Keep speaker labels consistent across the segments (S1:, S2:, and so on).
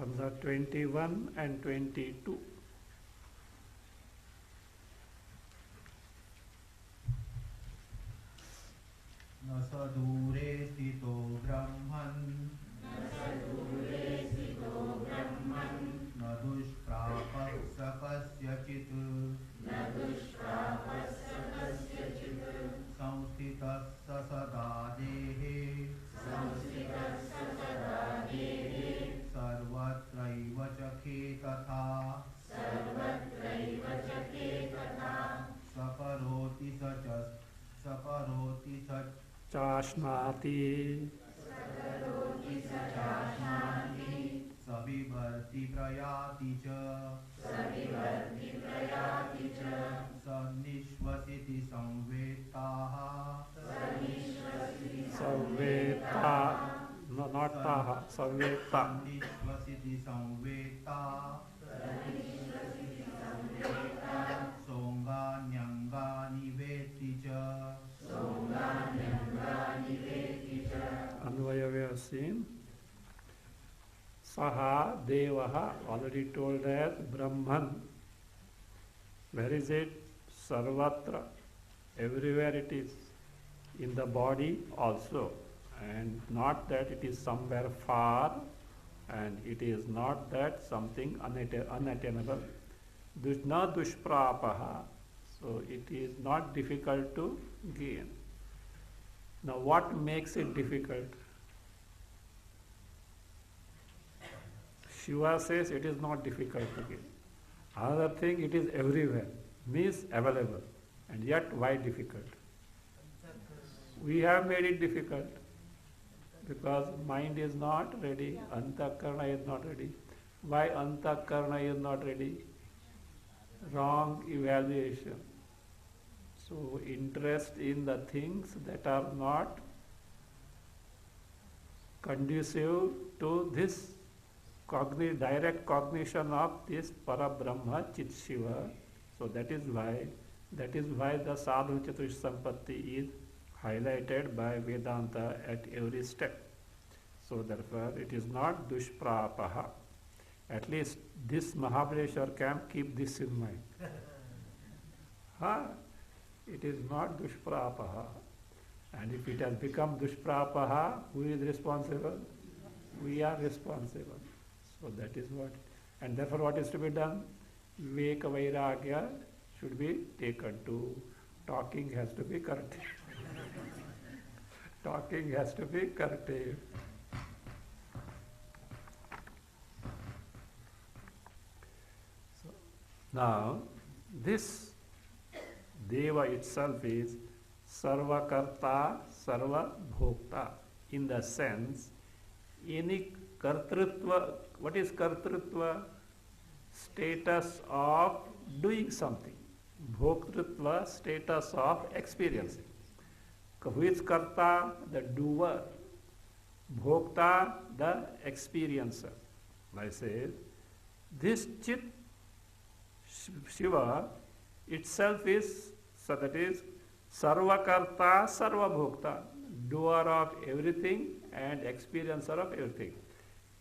S1: stanza 21 and 22.
S2: न स दूरे स्थितो ब्रह्मन् न दुष्प्रापः स कस्यचित् संस्थितः स सदा देहे सर्वत्रैव चखे तथा सकरोति स
S1: चाश्नाति
S2: सविभर्ति प्रयाति च सन्निश्वसिति संवेत्ताः
S1: संवेत्ता no, not taha, संवेत्ता
S2: सन्निश्वसिति संवेत्ता सोङ्गान्यङ्गानि वेत्ति च
S1: Anvaya we have seen. Saha Devaha, already told as Brahman. Where is it? Sarvatra. Everywhere it is. In the body also. And not that it is somewhere far, and it is not that something unattainable. Dushna dushprapaha. So it is not difficult to gain. Now what makes it difficult? Shiva says it is not difficult to gain. Another thing, it is everywhere, means available. And yet why difficult? We have made it difficult because mind is not ready, antakarna is not ready. Why antakarna is not ready? Wrong evaluation. So interest in the things that are not conducive to this direct cognition of this Parabrahma Chit Shiva. So that is why the Sadhu Chatush Sampatti is highlighted by Vedanta at every step. So therefore it is not dushprapaha. At least this Mahabaleshwar camp keep this in mind. It is not dushprapaha. And if it has become dushprapaha, who is responsible? We are responsible. So that is what. And therefore what is to be done? Viveka Vairagya should be taken to. Talking has to be curtailed. Talking has to be curtailed. So, now, this Deva itself is Sarvakarta, Sarvabhokta. In the sense, any kartrutva, what is kartrutva? Status of doing something. Bhoktrutva, status of experiencing. Who is karta? The doer. Bhokta, the experiencer. I say, this Chit Shiva itself is, so that is Sarvakarta, Sarvabhokta, doer of everything and experiencer of everything.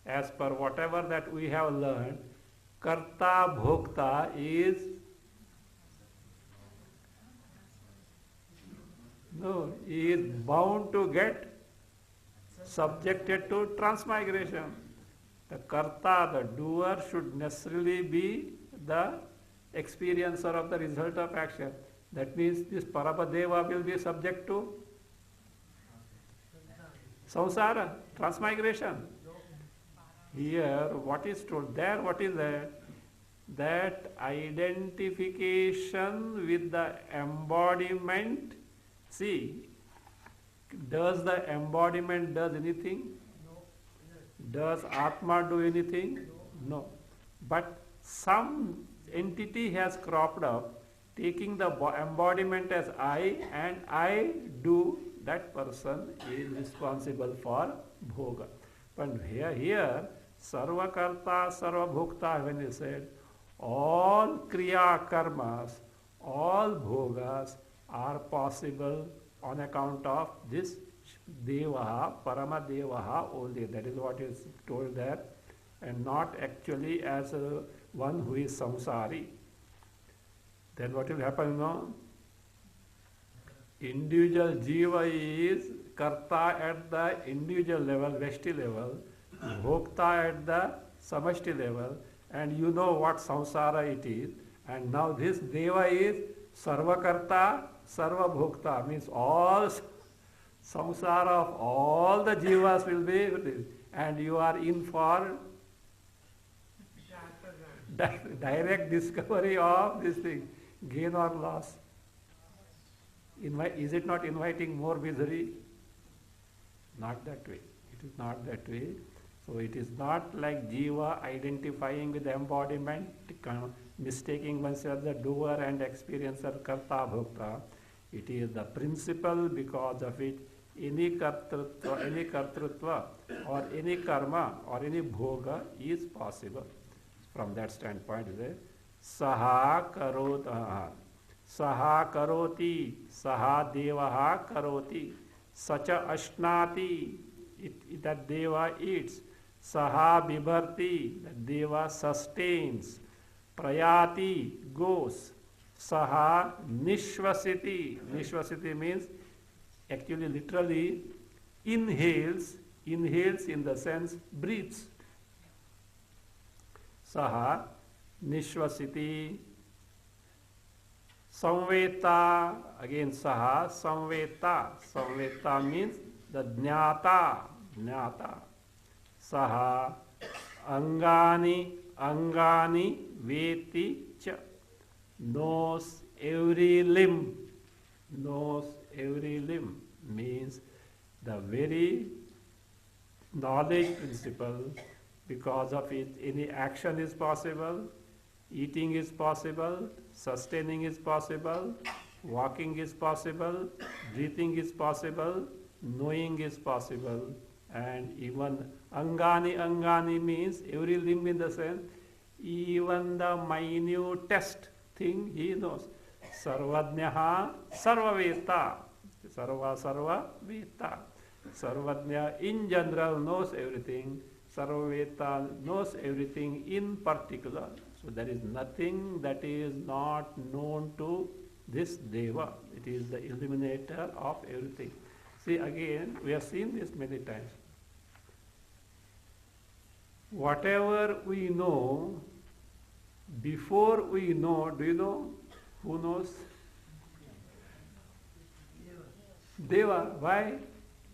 S1: As per whatever that we have learned, Karta Bhokta is bound to get subjected to transmigration. The Karta, the doer, should necessarily be the experiencer of the result of action. That means this Parapadeva will be subject to samsara, transmigration. Here, what is told? There, what is there? That identification with the embodiment. See, does the embodiment does anything?
S3: No.
S1: Does Atma do anything? No. But some entity has cropped up, taking the embodiment as I, and I do, that person is responsible for bhoga. But here, Sarvakarta, Sarvabhokta, when he said, all kriya karmas, all bhogas are possible on account of this Devaha, Paramadevaha only. That is what is told there and not actually as one who is samsari. Then what will happen now? Individual jiva is karta at the individual level, Veshti level, bhokta at the samashti level, and you know what samsara it is. And now this deva is sarvakarta, sarvabhokta, means all samsara of all the jivas will be, and you are in for direct discovery of this thing, gain or loss. Is it not inviting more misery? Not that way. It is not that way. So it is not like jiva identifying with the embodiment, mistaking oneself the doer and experiencer, karta, bhokta. It is the principle because of which any kartrutva or any karma or any bhoga is possible. From that standpoint, saha karoti, saha devaha karoti, sacha ashnati, that deva eats, saha bibharti, that deva sustains, prayati, goes, saha nishvasiti, nishvasiti means actually literally inhales in the sense breathes. Saha nishvasiti, samveta, again saha samveta, samveta means the jnata, saha angani veti cha, knows every limb means the very knowledge principle. Because of it, any action is possible, eating is possible, sustaining is possible, walking is possible, breathing is possible, knowing is possible, and even angani means every limb in the sense, even the minutest thing he knows. Sarvadnyaha sarvaveta, sarva veta. Sarvadnya in general knows everything. Sarvaveta knows everything in particular. So there is nothing that is not known to this Deva. It is the illuminator of everything. See, again, we have seen this many times. Whatever we know, before we know, do you know who knows? Deva. Why?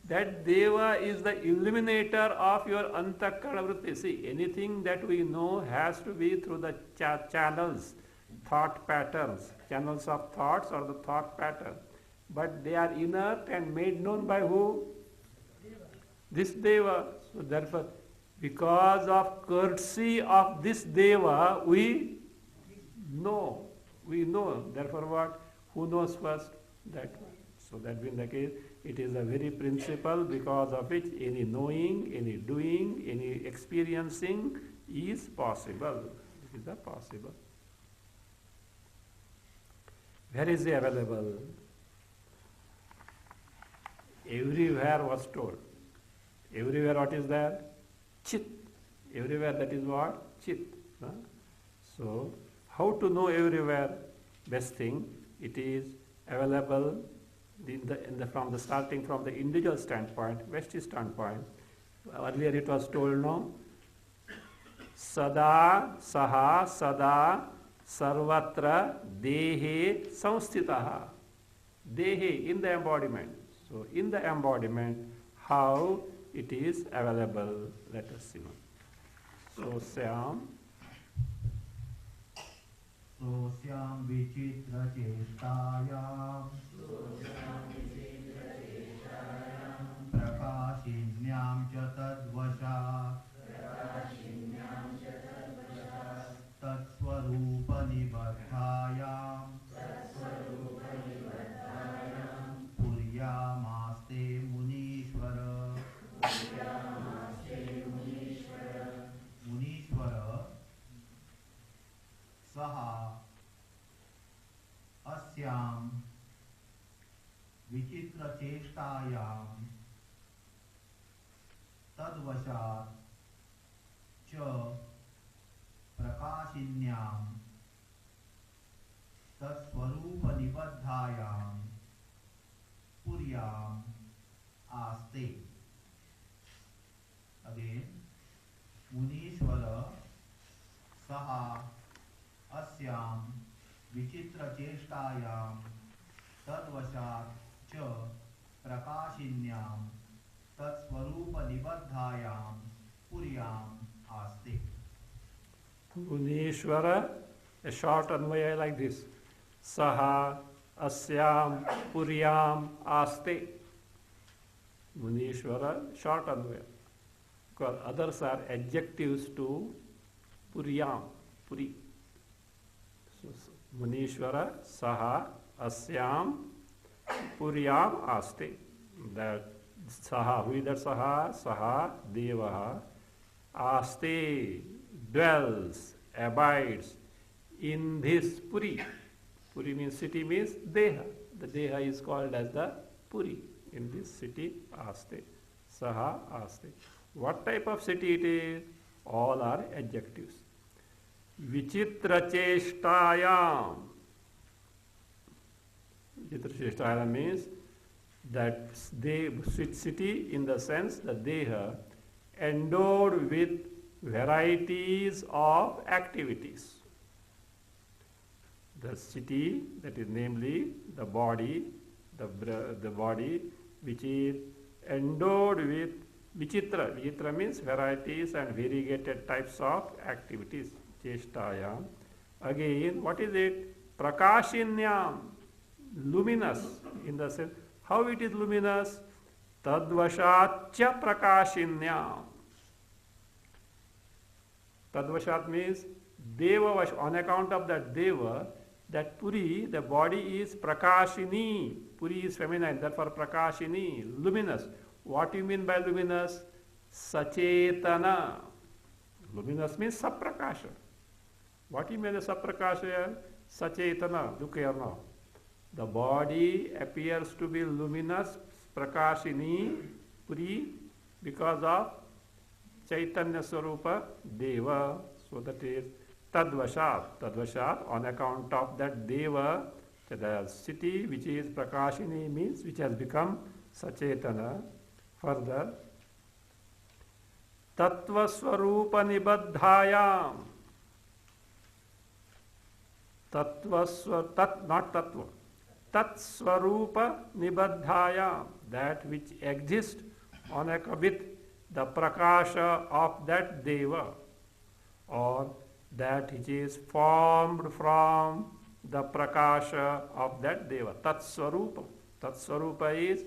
S1: That Deva is the illuminator of your antakarana vritti. See, anything that we know has to be through the channels, thought patterns, channels of thoughts or the thought pattern. But they are inert and made known by who? This Deva. So therefore, because of courtesy of this Deva, we know. Therefore what? Who knows first? That one. So that being the case, it is a very principle because of which any knowing, any doing, any experiencing is possible. It is a possible. Where is it available? Everywhere was told. Everywhere what is there? Chit. Everywhere that is what? Chit. So, how to know everywhere? Best thing, it is available starting from the individual standpoint, Veshti standpoint. Earlier it was told, no? Sada, saha, sada, sarvatra, dehe, samstitaha. Dehe, in the embodiment. So, in the embodiment, how it is available, let us see. So, Syam.
S2: Sosyam vichitra chestayam prakashinyam cha tadvasha tatsvarupa nibadhayam puryamaste munishvara. Munishvara saha asyam vichitra chestayam tadvashat cha प्रकाशिन्यां तत्स्वरूपनिबद्धायां पुर्याम् आस्ते. Again, मुनीश्वर सः अस्यां विचित्रचेष्टायां तद्वशात् च प्रकाशिन्यां तत्स्वरूपनिबद्धायां पुर्याम् आस्ते.
S1: Munishvara, a short anvaya like this. Saha asyam puryam aste. Munishvara, short anvaya. Because others are adjectives to puryam, puri. So, Munishvara, saha asyam puryam aste. That saha, who is that saha? Saha devaha aste, dwells, abides in this puri. Puri means city, means deha. The deha is called as the puri. In this city, aste. Saha aste. What type of city it is? All are adjectives. Vichitra cheshtayam. Vichitra cheshtayam means that city in the sense the deha endowed with varieties of activities. The city, that is namely the body, the body which is endowed with vichitra. Vichitra means varieties and variegated types of activities. Cheshtayam. Again, what is it? Prakashinyam. Luminous in the sense. How it is luminous? Tadvashatcha prakashinyam. Tadvashat means deva vash. On account of that deva, that puri, the body is prakashini. Puri is feminine, therefore prakashini, luminous. What do you mean by luminous? Sachetana. Luminous means saprakasha. What do you mean by saprakasha? Sachetana. Look here now. The body appears to be luminous, prakashini, puri, because of Chaitanya Swarupa Deva. So that is Tadvashat. Tadvashat, on account of that Deva, the city which is Prakashini means which has become Sachetana. Further, Tattva Swarupa Nibaddhayam. Not Tattva. Tat Swarupa Nibaddhayam. That which exists on with the prakasha of that deva, or that which is formed from the prakasha of that deva. Tat swarupa. Tat swarupa is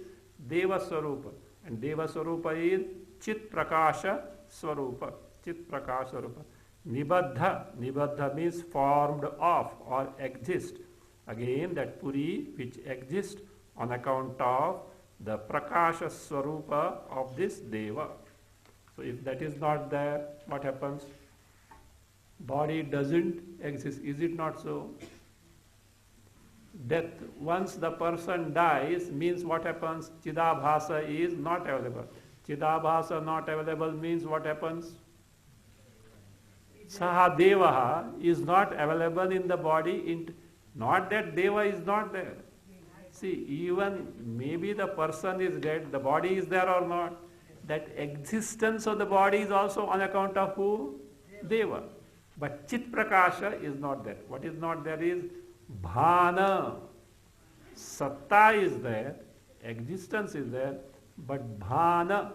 S1: deva swarupa, and deva swarupa is chit prakasha swarupa. Chit prakasha swarupa. Nibaddha. Nibaddha means formed of or exist. Again, that puri which exists on account of the prakasha swarupa of this deva. So if that is not there, what happens? Body doesn't exist. Is it not so? Death. Once the person dies means what happens? Chidabhasa is not available. Chidabhasa not available means what happens? Saha Devaha is not available in the body. Not that Deva is not there. See, even maybe the person is dead, the body is there or not. That existence of the body is also on account of who? Deva. But Chit Prakasha is not there. What is not there is Bhana. Satta is there, existence is there, but Bhana,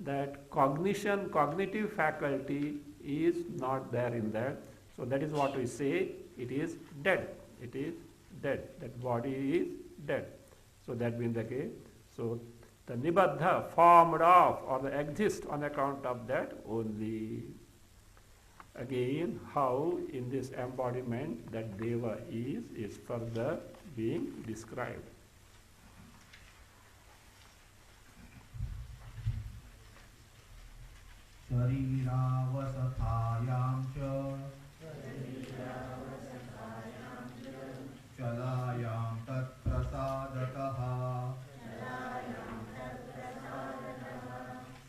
S1: that cognition, cognitive faculty is not there in that. So that is what we say, it is dead. It is dead. That body is dead. So that being the case. So the nibaddha, formed of or the exist on account of that only. Again, how in this embodiment that Deva is further being described.
S2: Shariravasathayam cha chalayam tat prasadataha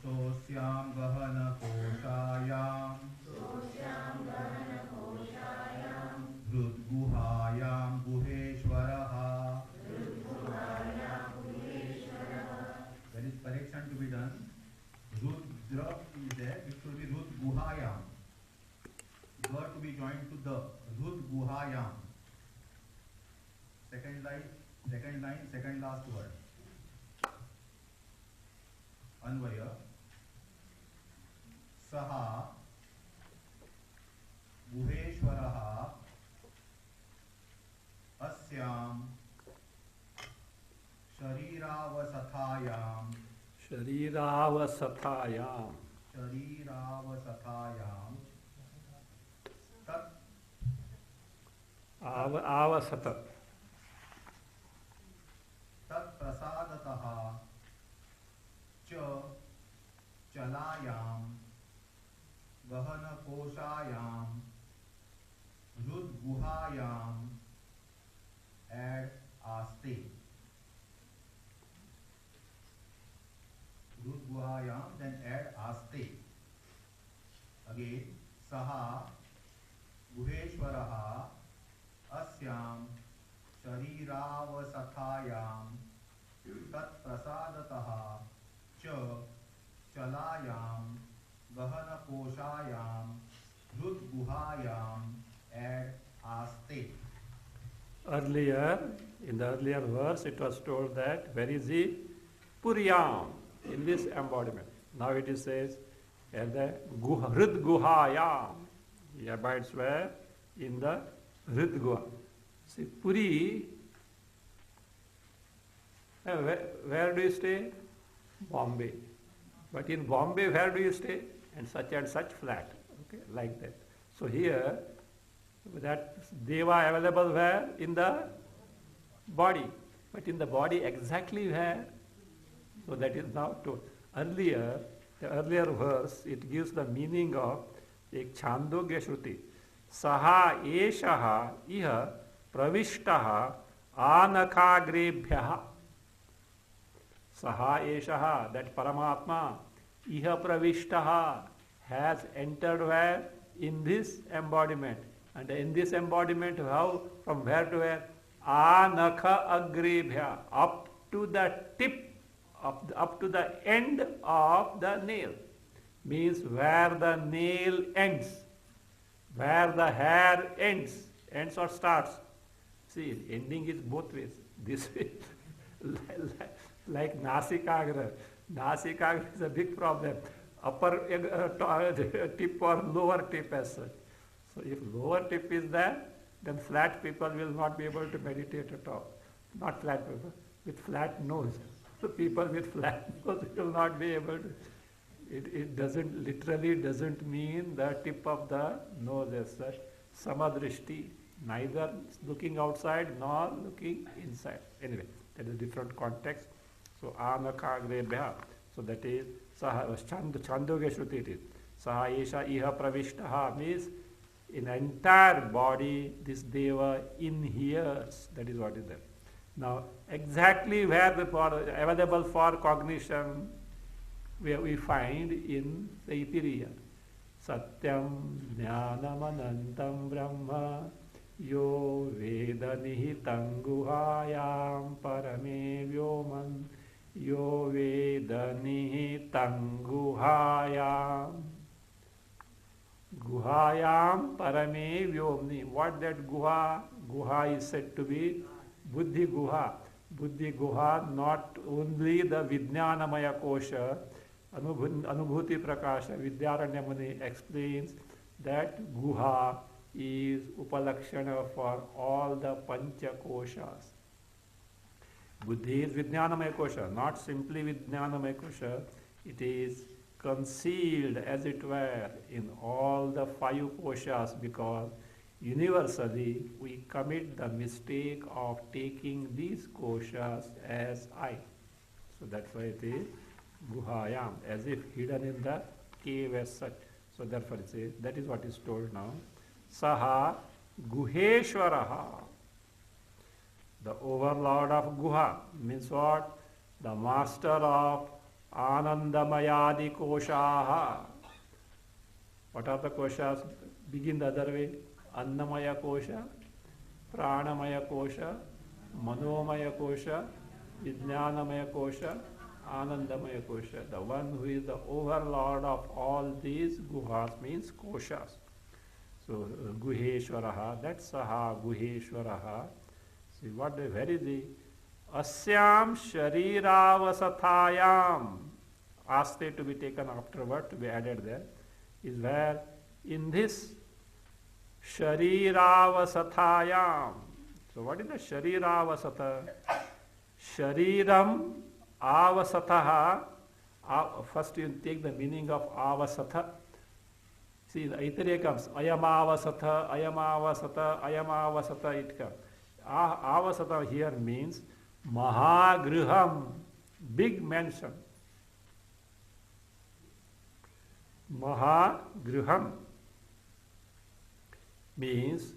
S2: sosyam gahana koshayam correction to be done. Rudra is there, it should be Rud Guhayam. Ga to be joined to the Rud Guhayam. Second line, second last word. Anvaya. Saha Guheshwaraha Asyam Shariravasathayam
S1: Shariravasathayam
S2: Tat
S1: Avasatat
S2: Tat Prasadataha Cha Chalayam Gahana Koshayam Rud Guhayam Add Aste. Rud Guhayam, then add Aste. Again, Saha Guheshwaraha Asyam Shariravasathayam Tat Prasadataha Cha Chalayam Gahana Koshayam Rud Guhayam Add Aste.
S1: Earlier, in the earlier verse, it was told that where is the Puryam in this embodiment. Now it is says, the Hrid Guhayam. He abides where? In the Hrid Guha. See, Puri, where do you stay? Bombay. But in Bombay, where do you stay? And such flat. Okay, like that. So here, that Deva available where? In the body. But in the body exactly where? So that is now told. Earlier, the earlier verse, it gives the meaning of एक छांदोग्य श्रुति. Saha eshaha iha pravishtaha anakagrebhyaha. Saha eshaha, that Paramatma, iha pravishtaha, has entered where? In this embodiment. And in this embodiment, how? From where to where? Anakha agrebhya, up to the tip, up to the end of the nail. Means where the nail ends, where the hair ends or starts. See, ending is both ways. This way, like Nasikagra. Nasikagra is a big problem. Upper tip or lower tip as such. So if lower tip is there, then flat people will not be able to meditate at all. Not flat people, with flat nose. So people with flat nose will not be able to. It doesn't, literally doesn't mean the tip of the nose as such. Samadrishti, neither looking outside nor looking inside. Anyway, that is a different context. So anakagrebhya. So that is Chandogya Shruti it is. Saha esha iha pravishtaha means in entire body this Deva inheres. That is what is there. Now exactly where the available for cognition we find in the Itiriya. Satyam jnanam anantam brahma yo veda nihitam guhayam parame vyoman yo veda nihitam guhayam. Guhayam parame vyomni. What that guha? Guha is said to be Buddhi Guha. Buddhi Guha, not only the Vijnanamaya Kosha, Anubhuti Prakasha. Vidyaranya Muni explains that Guha is Upalakshana for all the Pancha Koshas. Buddhi is Vijnanamaya Kosha, not simply Vijnanamaya Kosha. It is concealed, as it were, in all the 5 koshas, because universally we commit the mistake of taking these koshas as I. So that's why it is Guhayam, as if hidden in the cave as such. So therefore it says, that is what is told now. Saha Guheshwaraha, the overlord of Guha, means what? The master of Anandamayadi Koshaha. What are the koshas? Begin the other way. Annamaya Kosha, Pranamaya Kosha, Manomaya Kosha, Vijnanamaya Kosha, Anandamaya Kosha. The one who is the overlord of all these guhas means koshas. So Guheshwaraha, that's Saha Guheshwaraha. See what where is the Asyam Shariravasathayam. Aste to be taken afterward, to be added there, is where in this Shariravasathayam. So what is the Shariravasatha? Shariram avasatha. First you take the meaning of avasatha. See, the Aitareya comes, ayamavasatha, ayamavasatha, ayamavasatha, it comes. Avasatha here means Mahagriham, big mansion. Mahagriham means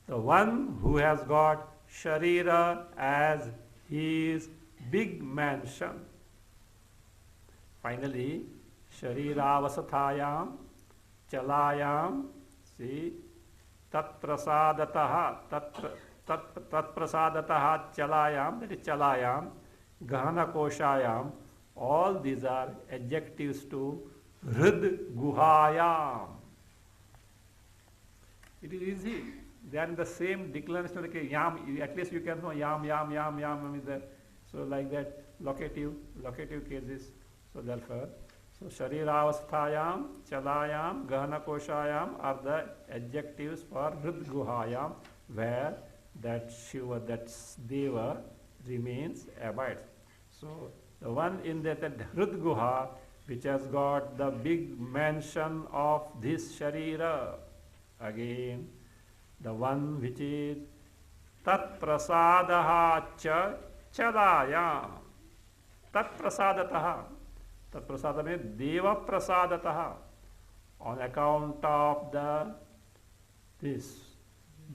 S1: the one who has got Sharira as his big mansion. Finally, Shariravasathayam, Chalayam, see, Tatprasadataha, Tatprasadataha Chalayam, that is Chalayam, Gahana Koshayam, all these are adjectives to Hrid Guhayam. It is easy. They are in the same declination. Okay, yam, at least you can know yam, yam, yam, yam is there. So like that, locative cases. So therefore, so Shariravasthayam, Chalayam, Gahana Koshayam are the adjectives for Hrid Guhayam, where that Shiva, that Deva remains, abides. So the one in that Hrid Guha, which has got the big mansion of this Sharira, again, the one which is Tat Prasadaha Cha Chalayam. Tat Prasadataha. Tat Prasada means Deva Prasadataha. On account of this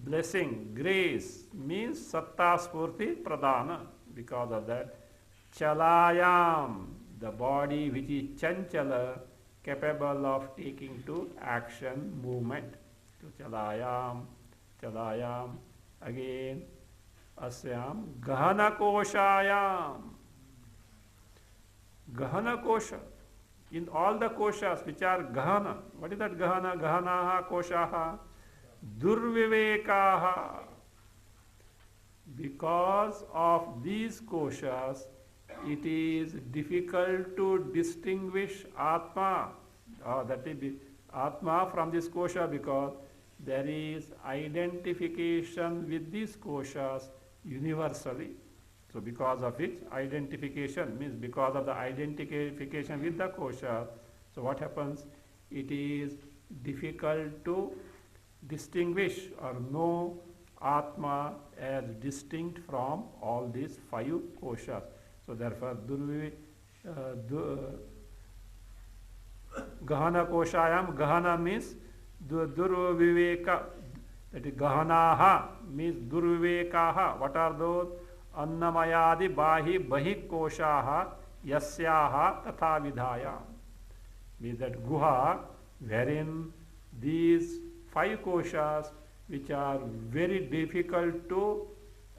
S1: blessing, grace, means Satta Spurti Pradana. Because of that, Chalayam, the body which is Chanchala, capable of taking to action, movement. So Chalayam, again, Asyam, Gahana Koshayam. Gahana Kosha. In all the koshas which are Gahana, what is that Gahana? Gahanaha Koshaha, Durvivekaha. Because of these koshas, it is difficult to distinguish Atma, that is Atma from this kosha, because there is identification with these koshas universally. So because of which identification means because of the identification with the kosha, so what happens? It is difficult to distinguish or know Atma as distinct from all these five koshas. So therefore, Gahana Koshayam, Gahana means Durviveka, that is Gahanaha means Durvivekaha. What are those? Annamayadi Bahi Bahi Koshaha Yasyaha Tatha Vidhaya. Means that Guha, wherein these five koshas, which are very difficult to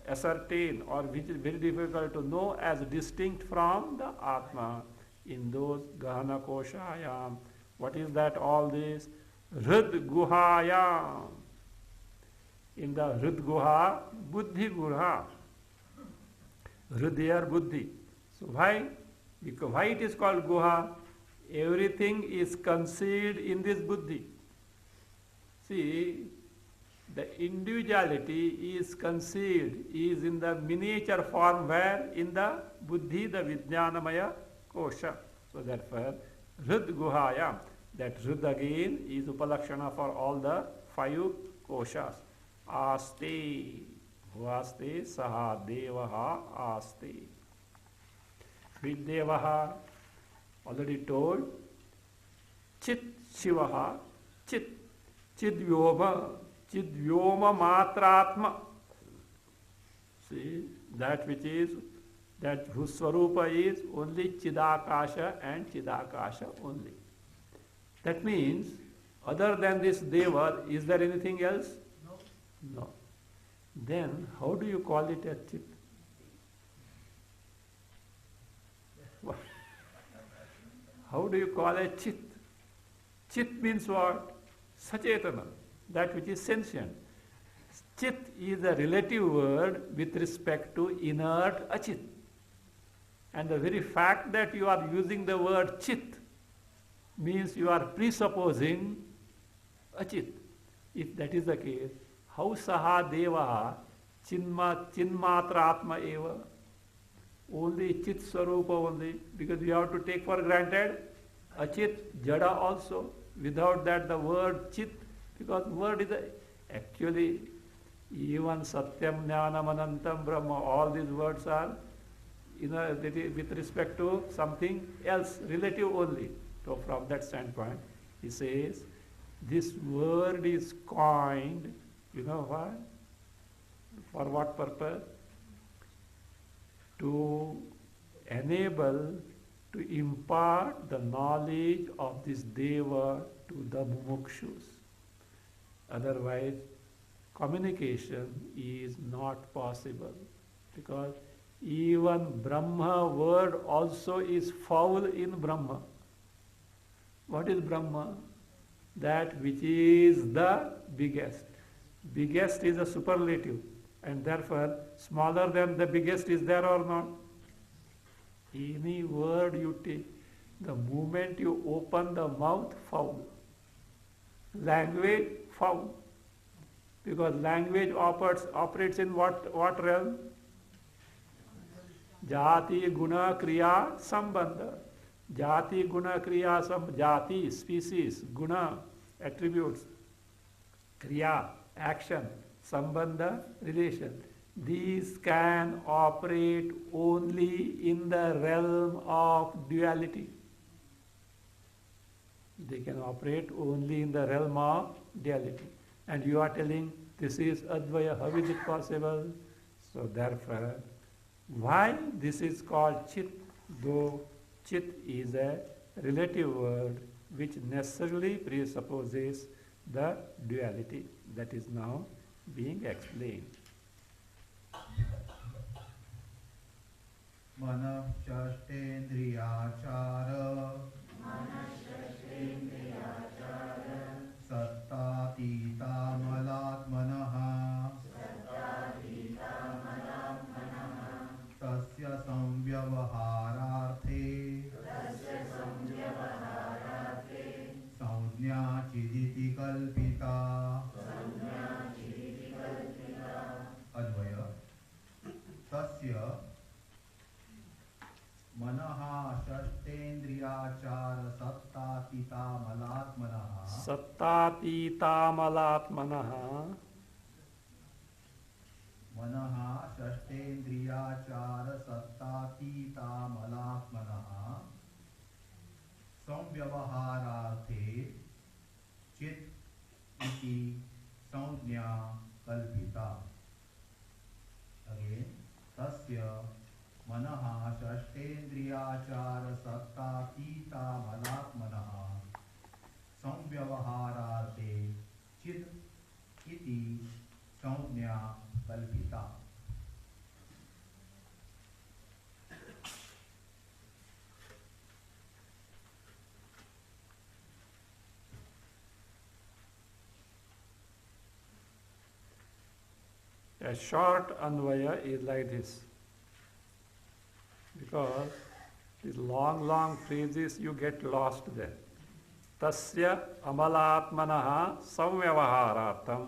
S1: ascertain or which is very difficult to know as distinct from the Atma, in those Gahana Koshayam. What is that? All this Hrid Guhayam. In the Hrid Guha, Buddhi Guha. Hridaya Buddhi. So why? Because why it is called Guha? Everything is concealed in this Buddhi. See, the individuality is concealed, is in the miniature form, where? In the Buddhi, the Vijnanamaya Kosha. So therefore, Hrid Guhayam, that Hrid again is Upalakshana for all the five koshas. Aste, Vaste, Saha, Devaha, Aste. With Devaha, already told, Chit Shivaha, Chit, Chidvyoma, Chidvyoma Matratma. See, that which is, that whose Swarupa is only Chidakasha and Chidakasha only. That means, other than this Deva, is there anything else?
S2: No.
S1: No. Then, how do you call it a Chit? How do you call a chit? Chit means what? Sachetana, that which is sentient. Chit is a relative word with respect to inert achit. And the very fact that you are using the word chit means you are presupposing achit. If that is the case, how saha devaha chinmatratma eva? Only chit swarupa only, because we have to take for granted achit, jada also. Without that the word chit, because word is actually even satyam jnanam anantam brahma, all these words are with respect to something else, relative only. So from that standpoint, he says, this word is coined, you know why? For what purpose? To enable, to impart the knowledge of this Deva to the mumukshus. Otherwise, communication is not possible, because even Brahma word also is foul in Brahma. What is Brahma? That which is the biggest. Biggest is a superlative, and therefore smaller than the biggest is there or not? Any word you take, the moment you open the mouth, foul. Language, foul. Because language operates in what realm? Jati, guna, kriya, sambandha. Jati, guna, kriya, jati, species, guna, attributes, kriya, action, sambandha, relation. These can operate only in the realm of duality. They can operate only in the realm of duality. And you are telling this is Advaya, how is it possible? So therefore, why this is called chit, though chit is a relative word which necessarily presupposes the duality. That is now being explained.
S2: Mana shashtendriyachara sattatita malatmanaha tasya samvyavahararthe saujñā chiditi kalpita. Advaya tasya manaha shashtendriyachara sattatita malatmanaha manaha shashtendriyachara sattatita malatmanaha samvyavahararthe chit iti saujñā kalpita. Again, tasya manaha shashtendriyachara sattatita malatmanaha samvyavaharate chit iti saujñā kalpita.
S1: A short anvaya is like this. Because these long phrases you get lost there. Tasya amalatmanaha samvyavaharatam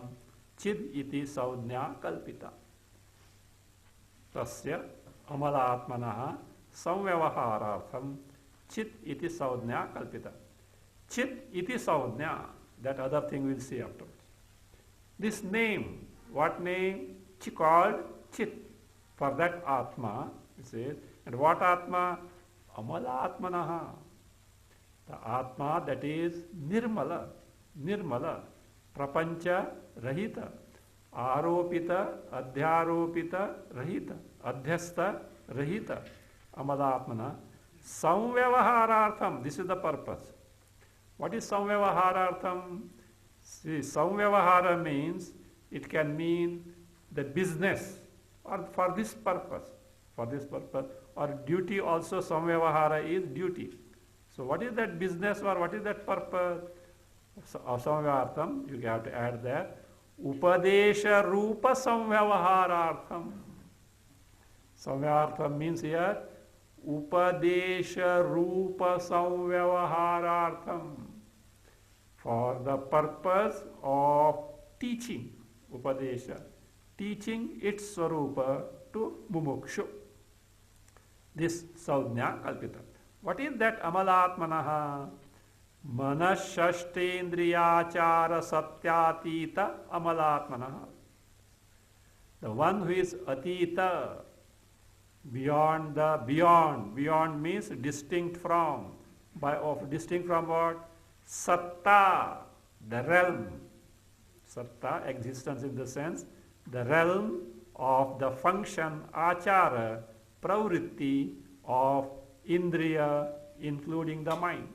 S1: chid iti saujñā kalpita. Tasya amalatmanaha samvyavaharatam chid iti saujñā kalpita. Chid iti saujñā, that other thing we'll see afterwards. This name, what name? Called chit. For that atma, it says, and what atma? Amalatmanaha. The atma that is nirmala, prapancha rahita, aropita, adhyaropita rahita, adhyasta rahita, amalatmana, samvyavaharartham. This is the purpose. What is samvyavaharartham? See, samvyavahara means, it can mean the business or for this purpose, or duty also. Samvyavahara is duty. So what is that business or what is that purpose? So, samvyavahartham, you have to add there. Upadesha rupa samvyavaharartham. Samvyavahartham means here Upadesha rupa samvyavaharartham. For the purpose of teaching. Upadesha. Teaching its swarupa to mumukshu. This saudhya kalpita. What is that amalatmanaha? Manashashtendriyachara satyatita amalatmanaha. The one who is atita, beyond the beyond. Beyond means distinct from. Distinct from what? Satta, the realm. Satta, existence in the sense, the realm of the function, achara, pravritti of indriya, including the mind.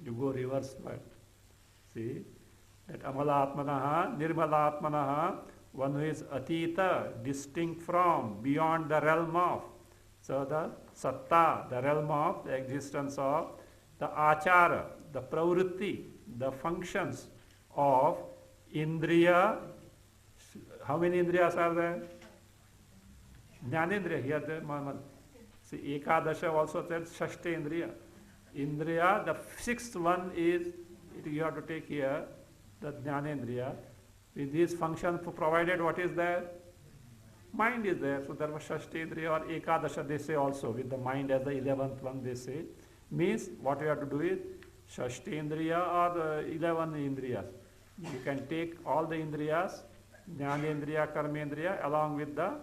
S1: You go reverse back. See? That amalatmanaha, nirmalatmanaha, one who is atita, distinct from, beyond the realm of. So the satta, the realm of the existence of the achara, the pravritti, the functions of indriya. How many indriyas are there? Jnanendriya, here the see, Ekadasha also said Shashtendriya. Indriya, the sixth one is, you have to take here, the Jnanendriya. With these functions provided, what is there? Mind is there. So there was Shashtendriya or Ekadasha, they say also, with the mind as the 11th one, they say. Means what you have to do is Shashtendriya or the 11 indriyas. You can take all the indriyas, Jnanendriya, Karmendriya, along with that.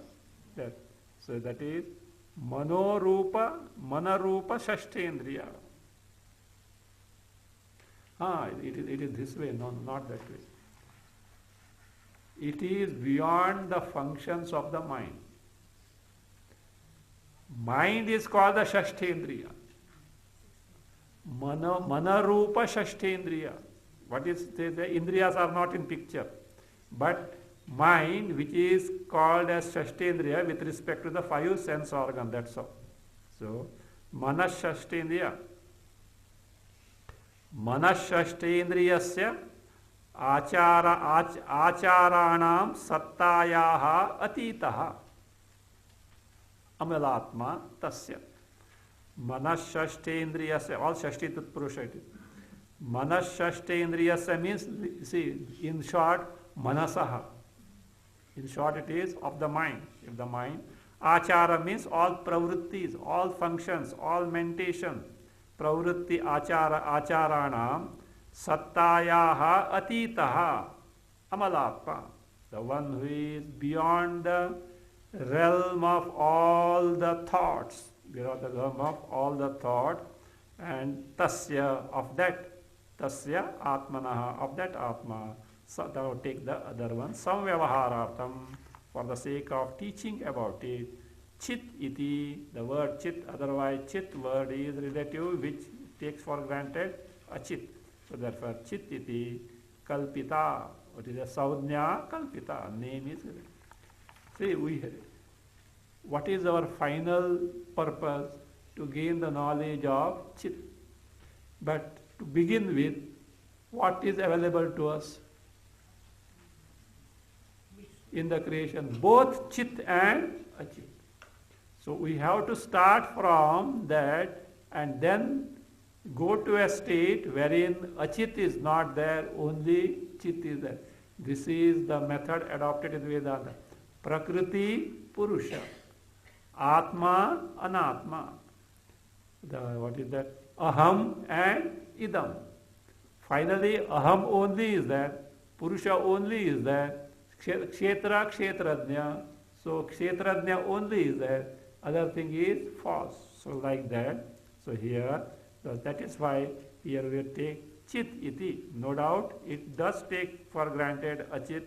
S1: So that is Manorupa, Manarupa Shashtendriya. It is this way, no, not that way. It is beyond the functions of the mind. Mind is called the Shashtendriya. Manarupa Shashtendriya. What is the indriyas are not in picture. But mind, which is called as Shashtendriya with respect to the 5 sense organ, that's all. So, Manas Shashtendriya. Manas Shashtendriyasya acharanam sattayaha atitaha amalatma tasya. Manas Shashtendriyasya, all Shashti Tatpurusha it is. Manas Shashtendriyasya means, see, in short, Manasaha. In short, it is of the mind. If the mind, achara means all pravrittis, all functions, all mentation. Pravritti acharanam sattayaha atitaha amalatma. The one who is beyond the realm of all the thoughts. Beyond the realm of all the thought. And tasya, of that. Tasya atmanaha, of that atma. So now take the other one. Samvyavaharartham, for the sake of teaching about it. Chit iti, the word chit, otherwise chit word is relative which takes for granted a chit. So therefore chit iti kalpita, what is a saudhnya kalpita, name is. See, what is our final purpose? To gain the knowledge of chit. But to begin with, what is available to us in the creation? Both chit and achit. So we have to start from that and then go to a state wherein achit is not there, only chit is there. This is the method adopted in Vedanta. Prakriti, Purusha. Atma, Anatma. What is that? Aham and Idam. Finally, Aham only is there. Purusha only is there. Kshetra, Kshetrajna. So Kshetrajna only is there. Other thing is false. So like that. So here, that is why here we take chit iti. No doubt, it does take for granted achit.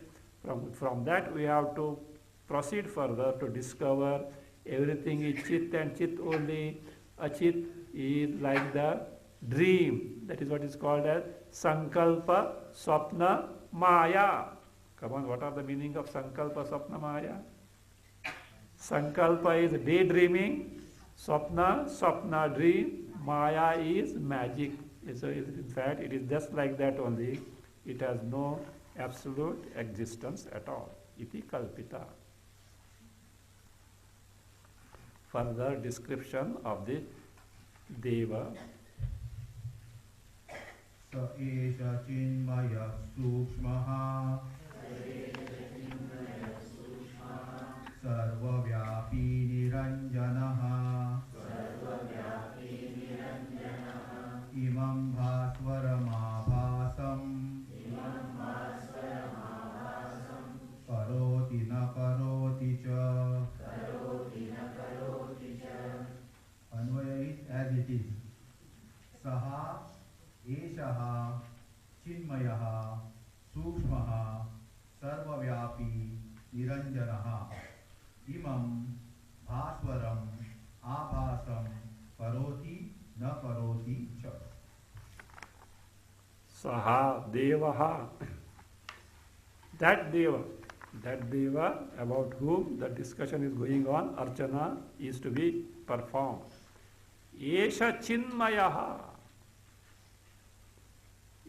S1: From that we have to proceed further to discover everything is chit and chit only. Achit is like the dream. That is what is called as sankalpa, swapna, maya. Come on, what are the meaning of sankalpa, swapna, maya? Sankalpa is daydreaming, swapna, swapna dream, Maya is magic. So in fact, it is just like that only. It has no absolute existence at all. Iti kalpita. Further description of the Deva.
S2: Sa esha chinmaya sukshmaha sarvavyapi niranjanaha imam bhasvaramabhasam karoti na karoti cha. Anvaya is as it is. Saha eshaha chinmayaha sukshmaha sarvavyapi niranjanaha imam bhasvaram abhasam karoti na karoti cha.
S1: Saha Devaha. That Deva about whom the discussion is going on, Archana is to be performed. Esha Chinmayaha.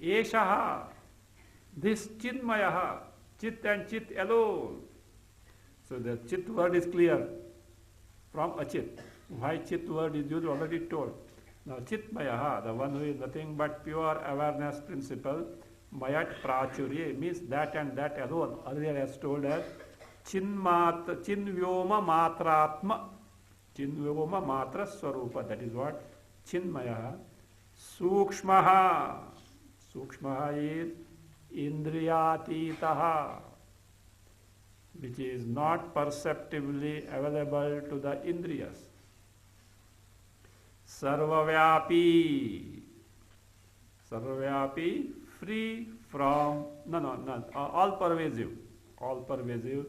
S1: Eshaha. This Chinmayaha. Chit and Chit alone. So the Chit word is clear from Achit. Why Chit word is used already told. Now Chitmayaha, the one who is nothing but pure awareness principle, Mayat Prachurye means that and that alone. Earlier as told as Chinvyoma Matratma. Chinvyoma Matra Swarupa. That is what Chinmayaha. Sukshmaha. Sukshmaha is Indriyatitaha, which is not perceptibly available to the Indriyas. Sarvavyapi. Sarvavyapi, free from, all pervasive. All pervasive,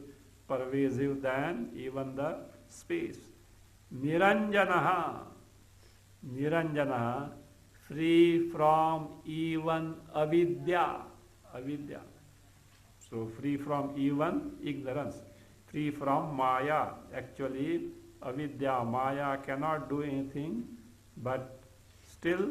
S1: pervasive than even the space. Niranjanaha. Niranjanaha, free from even avidya. Avidya. So free from even ignorance. Free from maya. Actually, avidya, maya cannot do anything, but still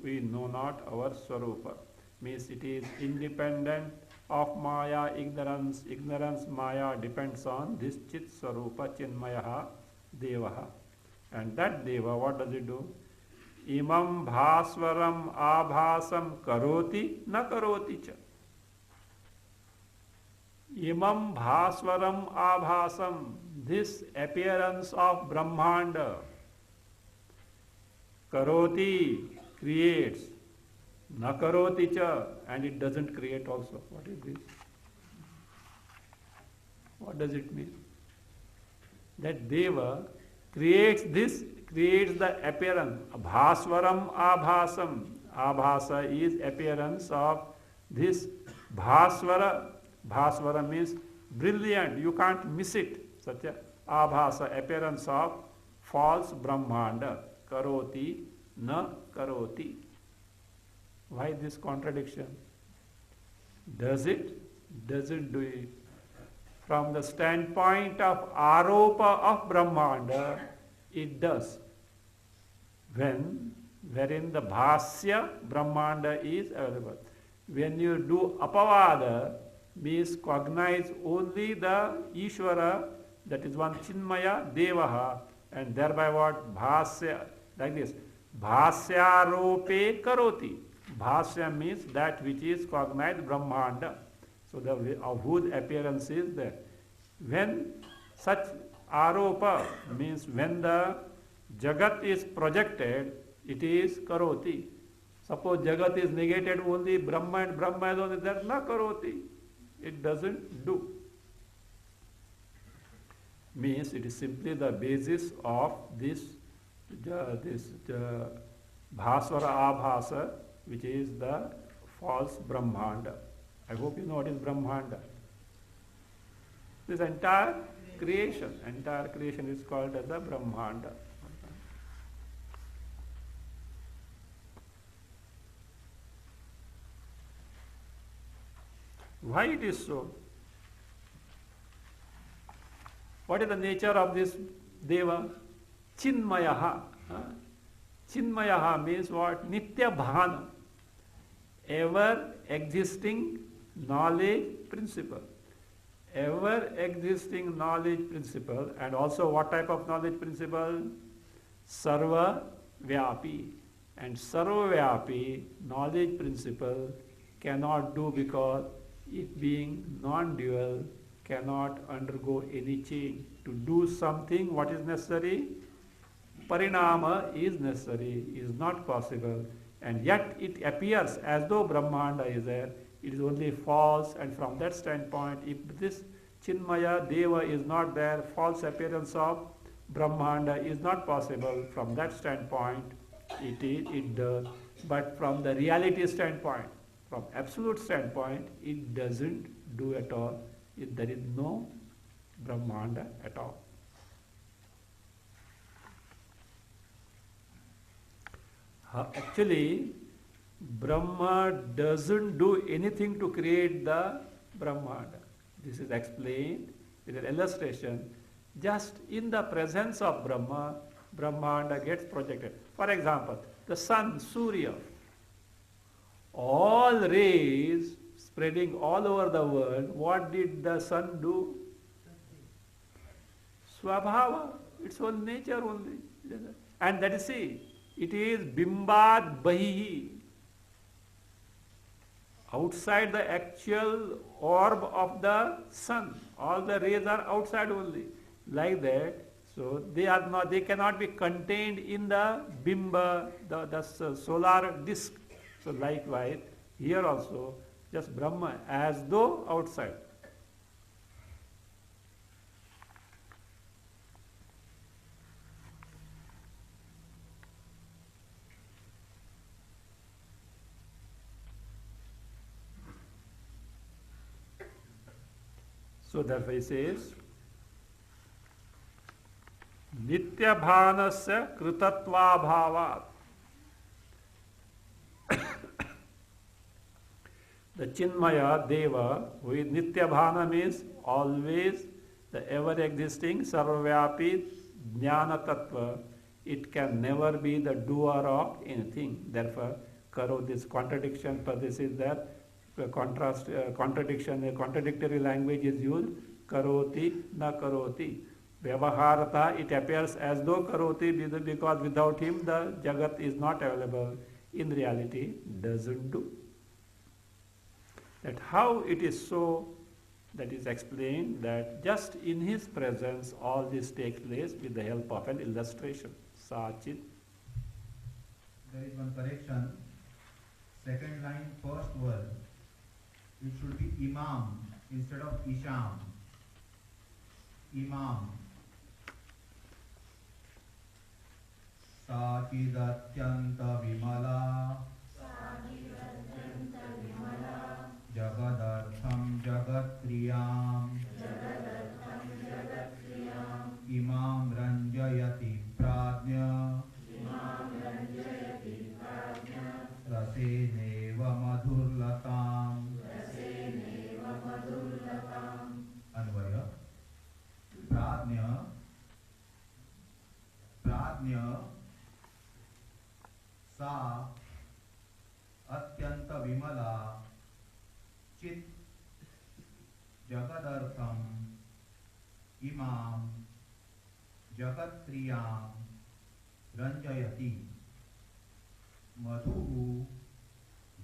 S1: we know not our swarupa. Means it is independent of maya, ignorance. Ignorance, maya depends on this chit swarupa, chinmayaha, devaha. And that deva, what does it do? Imam bhasvaram abhasam karoti na karoti cha. Imam bhasvaram abhasam, this appearance of Brahmanda, karoti, creates, na karoti cha, and it doesn't create also. What is this? What does it mean? That Deva creates this, creates the appearance. Bhasvaram abhasam. Abhasa is appearance of this bhasvara. Bhasvara means brilliant, you can't miss it. Such a abhasa, appearance of false Brahmanda. Karoti, na karoti. Why this contradiction? Does it? Doesn't do it. From the standpoint of aropa of Brahmanda, it does. Wherein the bhasya Brahmanda is available. When you do apavada, means cognize only the Ishvara, that is one Chinmaya Devaha, and thereby what? Bhasya, like this. Bhasyarope karoti. Bhasya means that which is cognized Brahmanda. So the of whose appearance is there. When such aropa means when the Jagat is projected, it is karoti. Suppose Jagat is negated only, Brahma and Brahma is only there, na karoti. It doesn't do. Means it is simply the basis of this bhasvara abhasa, which is the false Brahmanda. I hope you know what is Brahmanda. This entire creation is called as the Brahmanda. Why it is so? What is the nature of this Deva? Chinmayaha. Chinmayaha means what? Nitya bhana, ever existing knowledge principle. Ever existing knowledge principle, and also what type of knowledge principle? Sarva Vyapi. And Sarva Vyapi knowledge principle cannot do, because it being non-dual cannot undergo any change. To do something, what is necessary? Parinama is necessary, is not possible. And yet it appears as though Brahmanda is there. It is only false, and from that standpoint, if this Chinmaya Deva is not there, false appearance of Brahmanda is not possible. From that standpoint, it does. But from the reality standpoint, from absolute standpoint, it doesn't do at all. There is no Brahmanda at all. Actually, Brahma doesn't do anything to create the Brahmanda. This is explained with an illustration. Just in the presence of Brahma, Brahmanda gets projected. For example, the sun, Surya, all rays spreading all over the world, what did the sun do? Swabhava, its own nature only. And that is, see, it is bimbad bahihi. Outside the actual orb of the sun, all the rays are outside only. Like that, so they cannot be contained in the bimba, the solar disk. So likewise, here also, just Brahma as though outside. So therefore he says, Nitya bhanasya kritatva bhavat. The Chinmaya Deva, who is Nitya bhana, means always the ever-existing Sarvavyapi Jnana Tattva. It can never be the doer of anything. Therefore, this contradiction, but this is that contradiction, a contradictory language is used. Karoti, na karoti. Vyavaharata, it appears as though karoti, because without him the Jagat is not available. In reality, doesn't do. That how it is so, that is explained that just in his presence all this takes place with the help of an illustration. Sachit.
S2: There is one correction. Second line, first word. It should be Imam instead of Isham. Imam. Sachidatyanta Vimala. Jagadartham Jagatriyam. Imam Ranjayati Pradnya. Raseneva Madhurlatam. Anvaya. Pradnya sa atyanta vimala chit jagadartham imam jagatriyam ranjayati madhu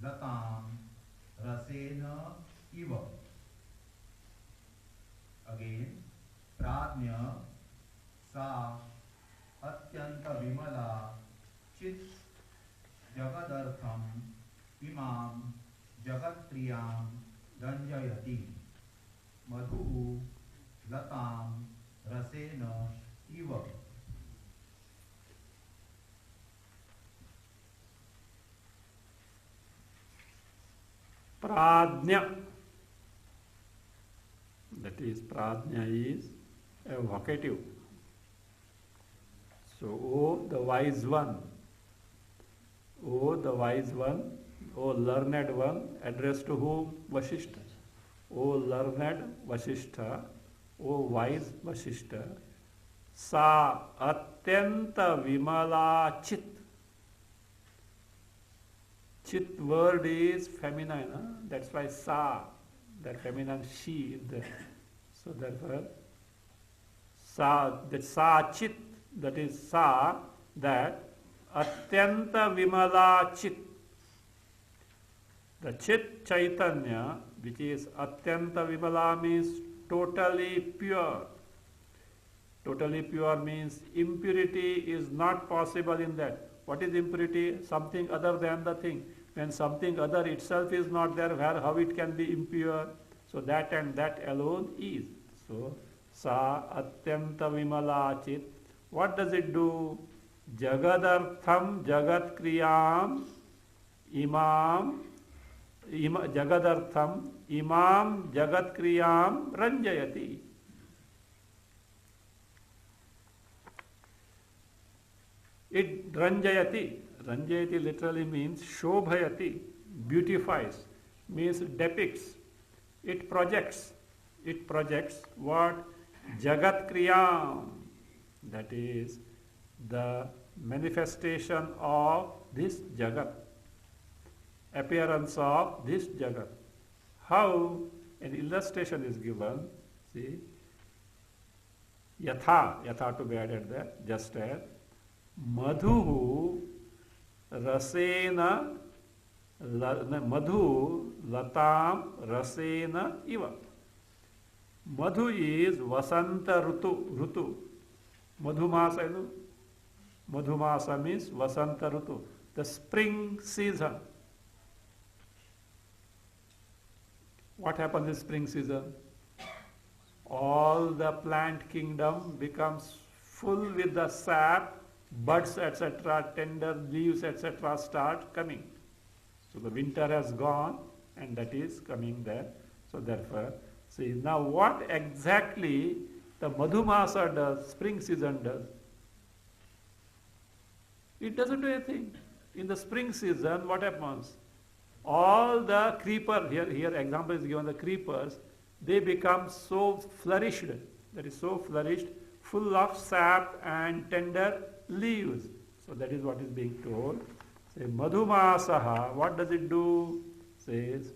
S2: latam rasena iva. Again, pradnya sa atyanta vimala chit jagadartham imam jagatriyam ranjayati madhu latam rasena iva.
S1: Pradnya. That is, pradnya is a vocative. So, O the wise one, O the wise one, O learned one, addressed to whom? Vasishtha. O learned Vasishtha, O wise Vasishtha, Sa atyanta vimala chit. Chit word is feminine, huh? That's why sa, that feminine she is there. So therefore, sa, that sa chit, that is sa, that atyanta vimala chit. The chit chaitanya, which is atyanta vimala, means totally pure. Totally pure means impurity is not possible in that. What is impurity? Something other than the thing. When something other itself is not there, how it can be impure? So that and that alone is. So, sa atyanta vimala chit. What does it do? Jagadartham jagat kriyam jagadartham imam jagat kriyam ranjayati. It ranjayati. Ranjayati literally means shobhayati, beautifies, means depicts. It projects. It projects what? Jagat kriyam. That is the manifestation of this jagat, appearance of this jagat. How? An illustration is given. See, yatha to be added there, just as madhu rasena madhu latam rasena iva. Madhu is vasanta rutu. Madhumasa, Madhumasa means vasanta rutu, the spring season. What happens in spring season? All the plant kingdom becomes full with the sap, buds etc., tender leaves etc. start coming. So the winter has gone and that is coming there. So therefore, see now what exactly the Madhumasa does, spring season does? It doesn't do anything. In the spring season, what happens? All the creeper, here example is given, the creepers, they become so flourished, that is so flourished, full of sap and tender leaves. So that is what is being told. Say Madhumasaha, what does it do? Says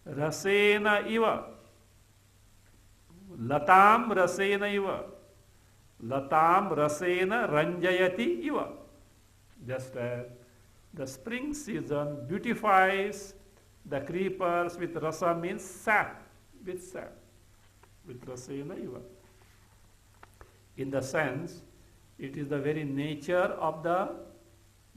S1: Rasena iva. Latam rasena iva. Latam rasena ranjayati iva. Just as the spring season beautifies the creepers with rasa means sap, with sap, with rasena iva. In the sense, it is the very nature of the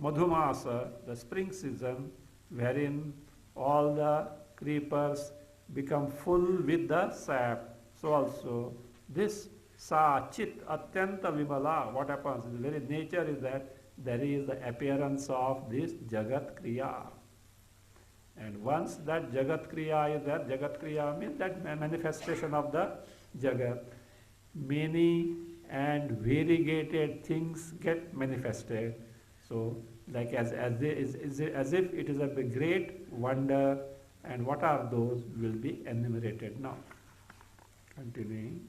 S1: Madhumasa, the spring season, wherein all the creepers become full with the sap. So also this sa chit atyanta vimala, what happens? The very nature is that there is the appearance of this jagat kriya. And once that jagat kriya is there, jagat kriya means that manifestation of the jagat. Many and variegated things get manifested. So, like as if it is a great wonder, and what are those will be enumerated now. Continuing.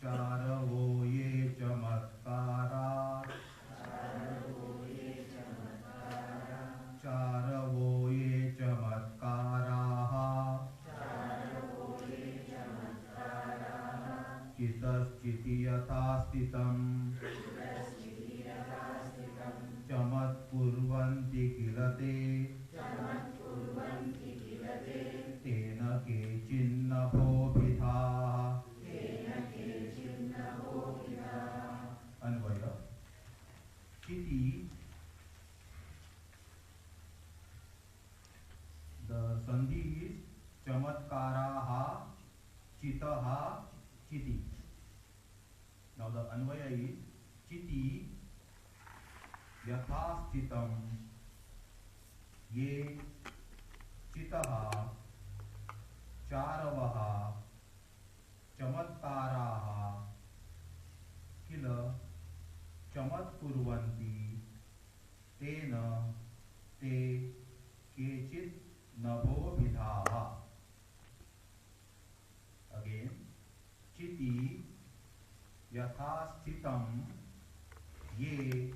S2: Charavo ye chamatkara. Charavo ye chamatkara. Chitaschiti yathastitam. Chamat kurvanti kilate. Tena kechinna bhobitha. Anvaya. Chiti. The sandhi is chamatkaraha, chitaha, chiti. Now the anvaya is chiti yathastitam ye chitaha charavaha chamatkaraha kila chamatkurvanti tena te kechit nabho vidhaha. Again, chiti yathasthitam ये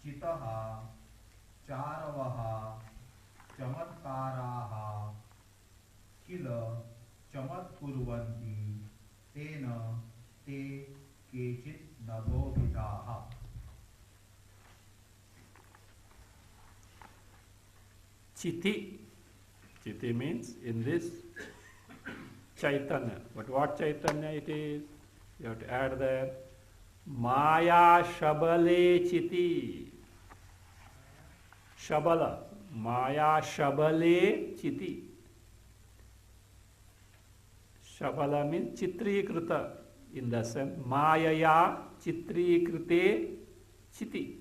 S2: चितः चारवः चमत्काराः किल चमत्कुर्वन्ति तेन ते केचित् नभोभिताः.
S1: Chiti. Chiti means in this Chaitanya. But what Chaitanya it is? You have to add there. Maya Shabale Chiti. Shabala. Maya Shabale Chiti. Shabala means Chitrikrita. In the sense, Mayaya Chitrikrite Chiti.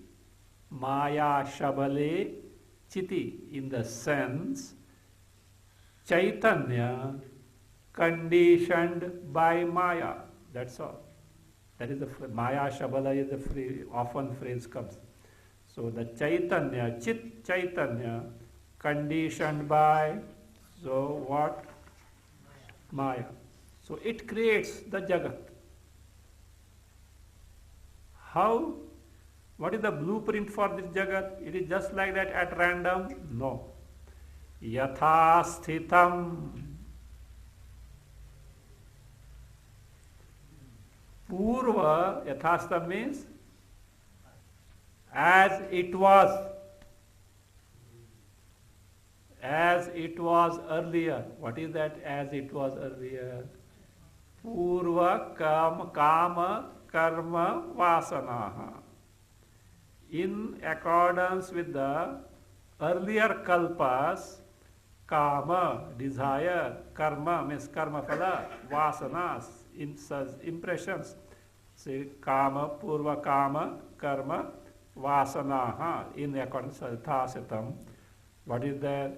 S1: Maya Shabale Chiti. In the sense, Chaitanya conditioned by Maya. That's all. That is the Maya Shabala is the often phrase comes. So the Chaitanya, Chit Chaitanya, conditioned by, so what? Maya. So it creates the Jagat. How? What is the blueprint for this Jagat? It is just like that at random? No. Yatha sthitam Purva, yathastham means as it was earlier. What is that as it was earlier? Purva kama karma vasanaha. In accordance with the earlier kalpas, kama, desire, karma means karma phala, vasanas, impressions. Say kama, purva kama, karma, vasanaha. In accordance with thasitam. What is that?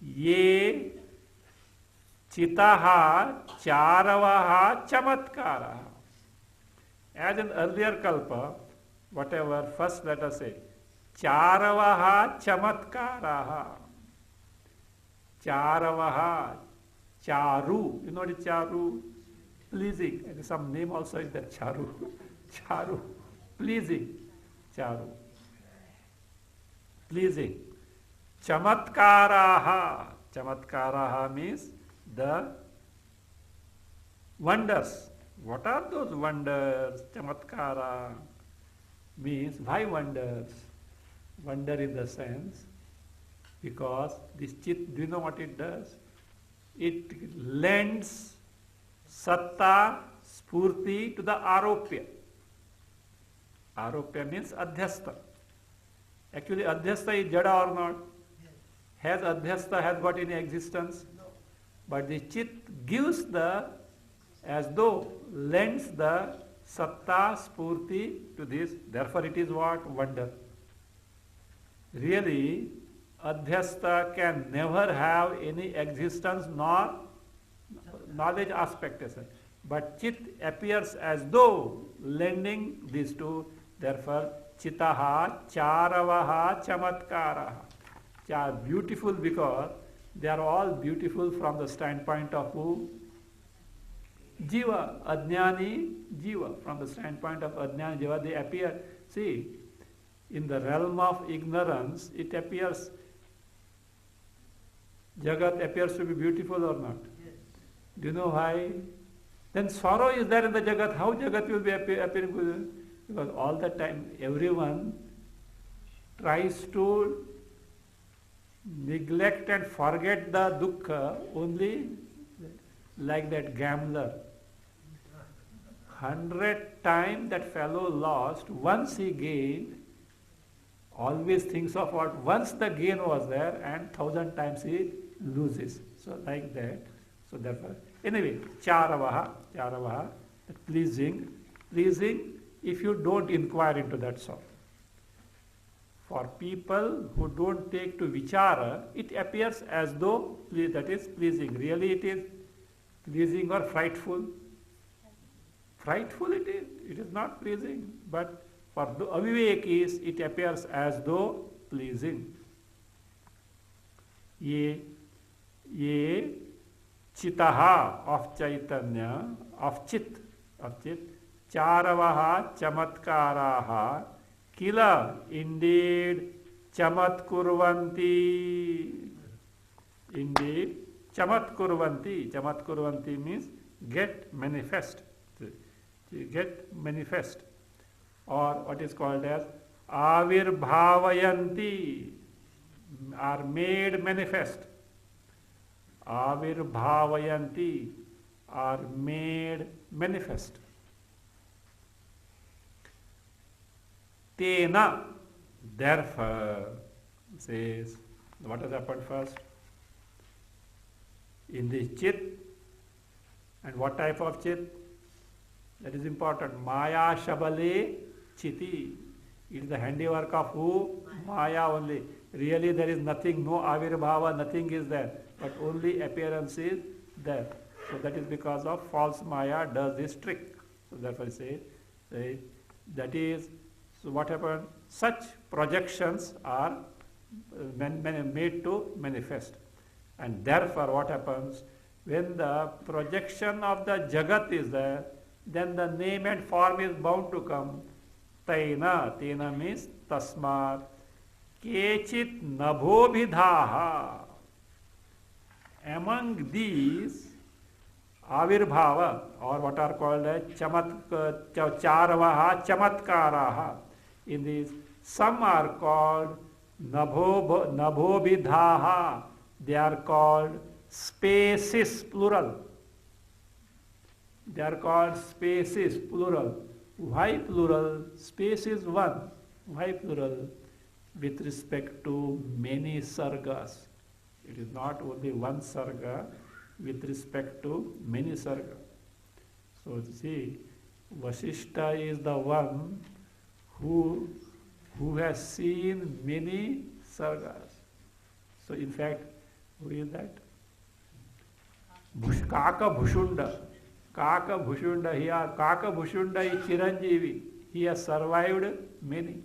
S1: Ye chitaha charavaha chamatkaraha. As in earlier kalpa, whatever, first let us say, charavaha chamatkaraha. Charavaha, charu. You know the charu? Pleasing. And some name also is there, charu. Charu. Pleasing. Charu. Pleasing. Chamatkaraha. Chamatkaraha means the wonders. What are those wonders? Chamatkara means why wonders? Wonder in the sense, because this chit, do you know what it does? It lends satta, spurti to the aropya. Aropya means adhyastha. Actually, adhyastha is jada or not? Has adhyastha has got any existence? No. But the chit gives the, as though lends the satta, spurti to this. Therefore, it is what? Wonder. Really, adhyastha can never have any existence nor knowledge aspect. But chit appears as though lending these two. Therefore, chitaha charavaha chamatkaraha. Are beautiful because they are all beautiful from the standpoint of who? Jiva, Ajnani Jiva. From the standpoint of Ajnani Jiva, they appear. See, in the realm of ignorance, it appears, Jagat appears to be beautiful or not? Yes. Do you know why? Then sorrow is there in the Jagat. How Jagat will be appearing good? Because all the time, everyone tries to neglect and forget the dukkha only like that gambler. 100 times that fellow lost, once he gained, always thinks of what once the gain was there, and 1,000 times he loses. So like that. So therefore, anyway, charavaha, pleasing if you don't inquire into that sort. For people who don't take to vichara, it appears as though that is pleasing. Really it is pleasing or frightful? Frightful it is. It is not pleasing. But for the avivekis, it appears as though pleasing. Ye chitaha of Chaitanya, of chit, charavaha chamatkaraha, Kila, indeed, chamat kurvanti. Indeed, chamat kurvanti. Chamat kurvanti means get manifest. Get manifest. Or what is called as avirbhavayanti, are made manifest. Avirbhavayanti, are made manifest. Tena, therefore, says, what has happened first? In the chit, and what type of chit? That is important. Maya Shabale Chiti. It is the handiwork of who? Maya only. Really there is nothing, no avirbhava, nothing is there. But only appearance is there. So that is because of false Maya does this trick. So therefore say that is, so what happened? Such projections are made to manifest. And therefore what happens? When the projection of the Jagat is there, then the name and form is bound to come. Taina, Taina means Tasmat. Kechit Nabhobhidhaha. Among these, Avirbhava, or what are called as Charvaha, Chamatkaraha. In these, some are called Nabhobhidhaha. They are called spaces, plural. They are called spaces, plural. Why plural? Space is one. Why plural? With respect to many sargas. It is not only one sarga, with respect to many sarga. So see, Vasishtha is the one who has seen many sargas. So in fact, who is that? Kaka Bhushunda. Kaka Bhushunda, Kaka Bhushunda is Chiranjeevi. He has survived many.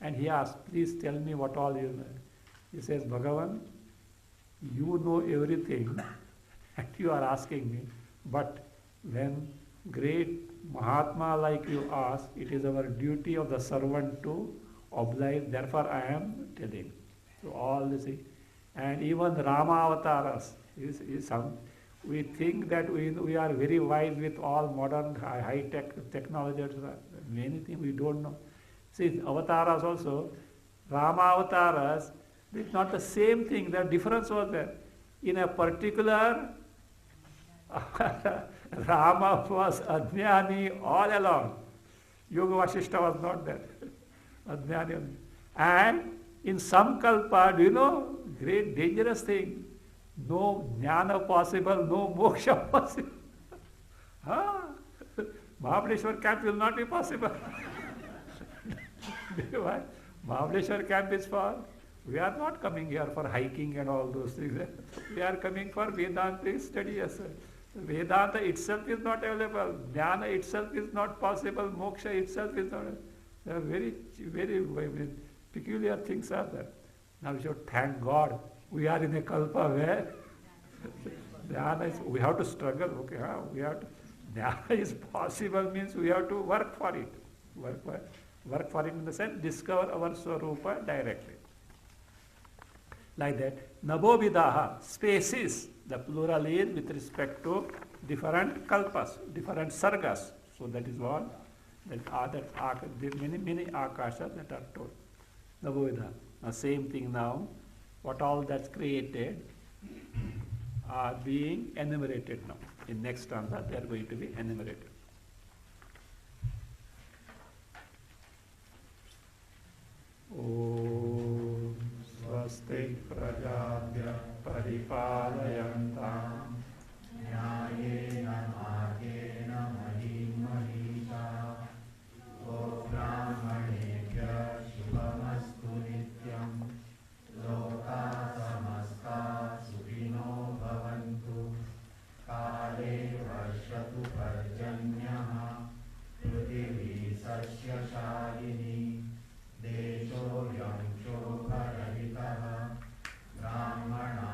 S1: And he asked, please tell me what all you know. He says, Bhagavan, you know everything and you are asking me. But when great Mahatma like you ask, it is our duty of the servant to oblige. Therefore I am telling. So all this, and even Rama avatars, we think that we are very wise with all modern high-tech technology. Many things we don't know. See, avatars also, Rama avatars, it's not the same thing. The difference was there. In a particular, Rama was Ajnani all along. Yogavasistha was not there. Ajnani only. And in some kalpa, do you know, great dangerous thing. No jnana possible, no moksha possible. Mahabaleshwar camp will not be possible. Why? Mahabaleshwar camp is for, we are not coming here for hiking and all those things. We are coming for Vedanta study. Yes, Vedanta itself is not available. Jnana itself is not possible. Moksha itself is not. There are very, very peculiar things are there. Now we should thank God. We are in a kalpa where jnana is, we have to struggle. Okay, we have to, jnana is possible means we have to work for it. Work for it in the sense, discover our Swarupa directly. Like that. Nabhovidaha, spaces, the plural is with respect to different kalpas, different sargas. So that is what, there are many akashas that are told. Nabhovidaha. Now same thing now, what all that's created are being enumerated now. In next stanza they are going to be enumerated. Om Swasti Prajabhya Paripalayantam Nyayena Margena Mahim Mahisha Brahmanebhya Shubhamastu Nityam Loka Samasta Sukhino Bhavantu Kale Varshatu Parjanyaha Prithvi Sasya Shalini Desho Yam Shobharahitaha Brahmana